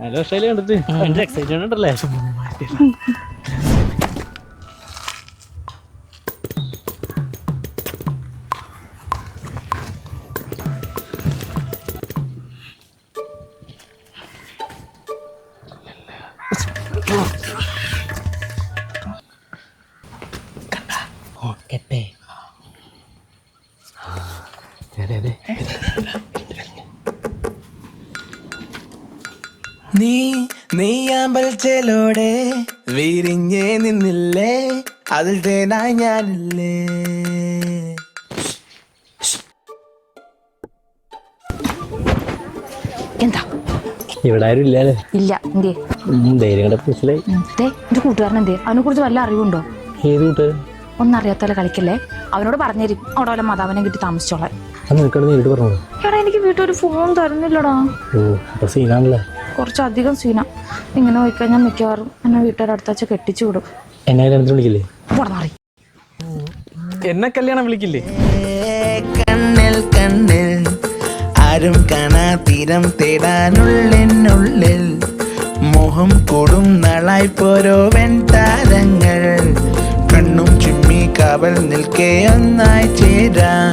നല്ല വർഷമായില്ലേ കണ്ടിട്ട്. എന്റെ എക്സൈറ്റ്മെന്റ് ഉണ്ടല്ലേ. കെട്ടേ നീയാമ്പൽ ചേലോടെ വിരിഞ്ഞേ നിന്നില്ലേ, അതിൽ തേനായി ഞാനില്ലേ. എന്താ ഇവിടെ ആരും ഇല്ലല്ലേ? ഇല്ല. എന്തേ ധൈര്യം മനസ്സിലായി. എന്റെ കൂട്ടുകാരൻ എന്തേ? അവനെ കുറിച്ച് വല്ല അറിവുണ്ടോ? ഏത് കൂട്ടുകാരൻ? ഒന്നറിയാത്തല്ലേ കളിക്കല്ലേ. അവനോട് പറഞ്ഞേരും അവിടെ വല്ല മതാവനെ കിട്ടി താമസിച്ചോളാം. നേരിട്ട് പറഞ്ഞോളൂ. എടാ എനിക്ക് വീട്ടിൽ ഒരു ഫോൺ തരുന്നില്ലടാ. ഓ അപ്പൊ സീനാണല്ലേ. കുറച്ചധികം സീന. ഇങ്ങനെ പോയിക്കഴിഞ്ഞാൽ മിക്കവാറും എന്നെ വീട്ടുകാർ അടുത്താഴ്ച കെട്ടിച്ചു വിടും. എന്നെ കല്യാണത്തിന് വിളിക്കില്ലേ? മാറി എന്നെ കല്യാണം വിളിക്കില്ലേ? കണ്ണിൽ കണ്ണിൽ ആരും കാണാ തീരം തേടാനുള്ളിനുള്ളിൽ മോഹം കൂടും നാളായി പോരോ വെൺതാരങ്ങൾ. കണ്ണും ചിമ്മി കാവൽ നിൽക്കേ ഒന്നായി ചേരാം.